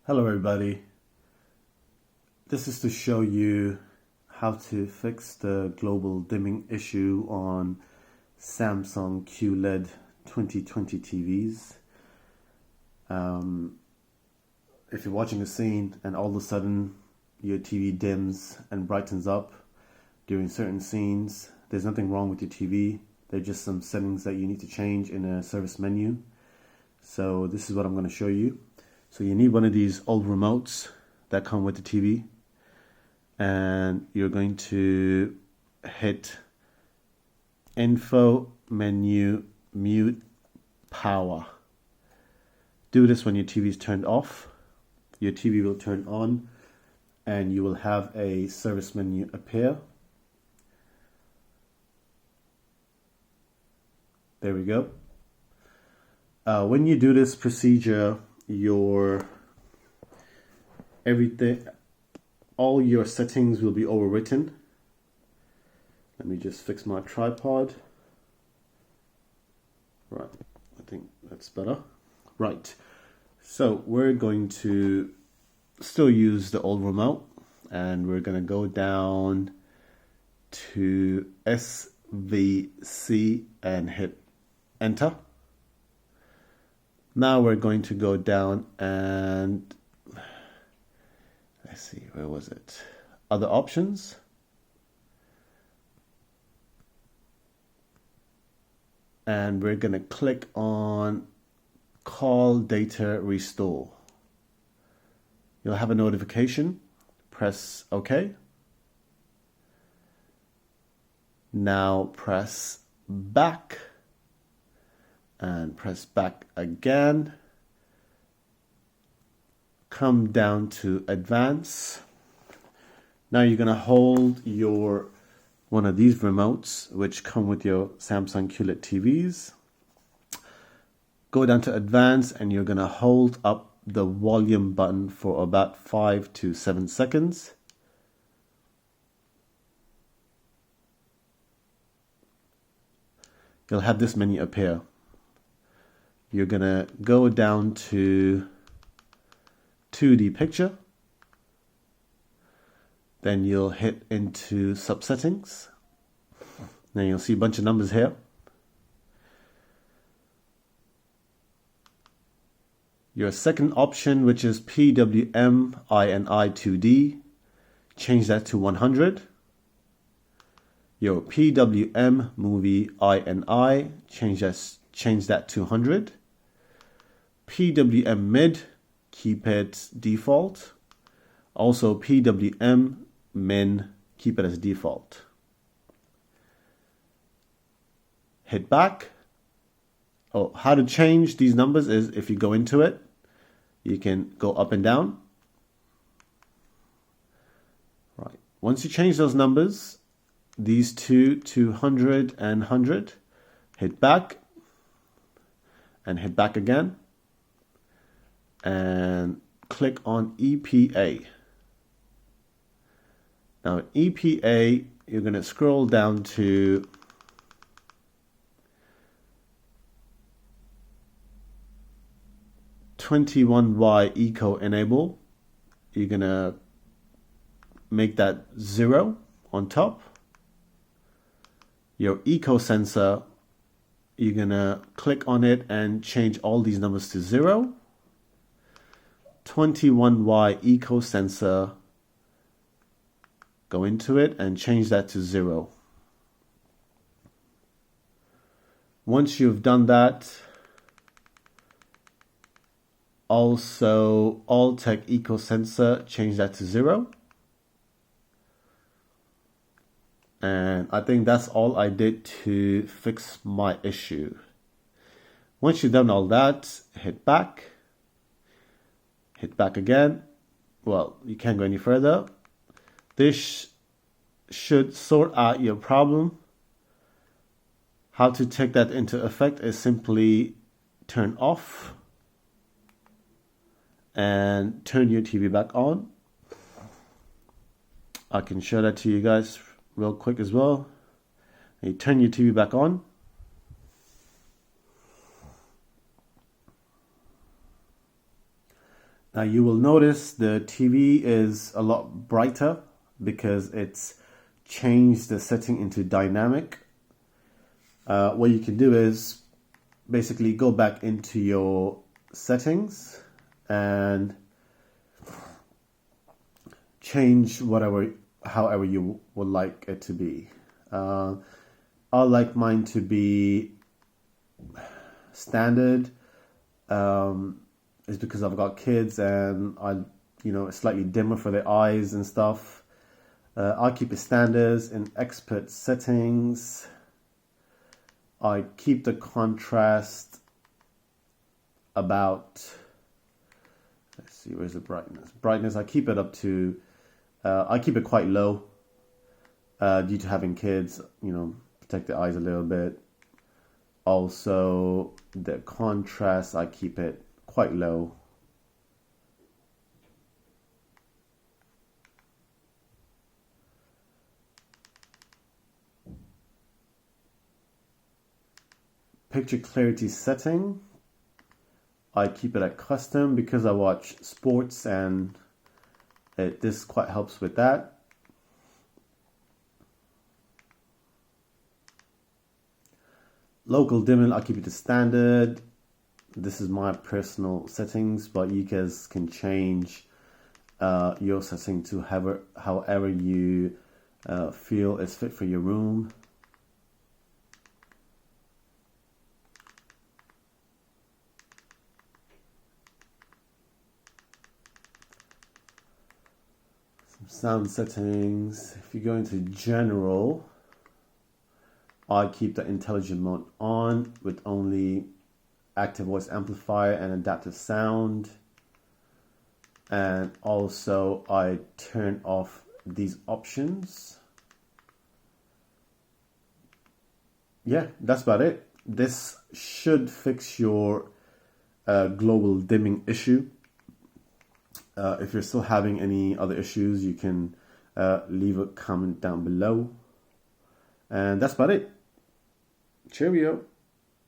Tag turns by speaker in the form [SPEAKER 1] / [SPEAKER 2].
[SPEAKER 1] Hello everybody, this is to show you how to fix the global dimming issue on Samsung QLED 2020 TVs. If you're watching a scene and all of a sudden your TV dims and brightens up during certain scenes, there's nothing wrong with your TV. There's just some settings that you need to change in a service menu. So this is what I'm going to show you. So you need one of these old remotes that come with the TV, and you're going to hit Info, Menu, Mute, Power. Do this when your TV is turned off. Your TV will turn on and you will have a service menu appear. There we go. When you do this procedure, all your settings will be overwritten. Let me just fix my tripod. Right, I think that's better. Right, so we're going to still use the old remote, and we're going to go down to SVC and hit enter. Now we're going to go down and let's see, where was it? Other options. And we're going to click on Call Data Restore. You'll have a notification. Press OK. Now press back. And press back again. Come down to advance. Now you're going to hold one of these remotes which come with your Samsung QLED TVs. Go down to advance and you're going to hold up the volume button for about 5 to 7 seconds. You'll have this menu appear. You're going to go down to 2D picture. Then you'll hit into subsettings. Then you'll see a bunch of numbers here. Your second option, which is PWM INI 2D, change that to 100. Your PWM movie INI, change that to 100. PWM mid, keep it default. Also PWM min, keep it as default. Hit back. How to change these numbers is if you go into it, you can go up and down. Right. Once you change those numbers, these two to 100 and 100, hit back and hit back again. And click on EPA. Now EPA, you're going to scroll down to "21Y Eco Enable." You're going to make that 0 on top. Your Eco Sensor, you're going to click on it and change all these numbers to 0. 21Y Eco Sensor, go into it and change that to 0. Once you've done that, also Alltech Eco Sensor, change that to 0. And I think that's all I did to fix my issue. Once you've done all that, hit back. Hit back again. Well, you can't go any further. This should sort out your problem. How to take that into effect is simply turn off and turn your TV back on. I can show that to you guys real quick as well. You turn your TV back on. Now you will notice the TV is a lot brighter because it's changed the setting into dynamic. What you can do is basically go back into your settings and change however you would like it to be. I like mine to be standard. Is because I've got kids and it's slightly dimmer for their eyes and stuff. I keep it standards in expert settings. I keep the contrast about, let's see, where's the brightness? Brightness, I keep it up to, I keep it quite low due to having kids, protect the eyes a little bit. Also, the contrast, I keep it quite low. Picture clarity setting, I keep it at custom because I watch sports and this quite helps with that. Local dimming, I keep it to standard. This is my personal settings, but you guys can change your setting to however you feel is fit for your room. Some sound settings. If you go into general, I keep the intelligent mode on with only active voice amplifier and adaptive sound. And also I turn off these options. Yeah, that's about it. This should fix your global dimming issue. If you're still having any other issues, you can leave a comment down below. And that's about it. Cheerio.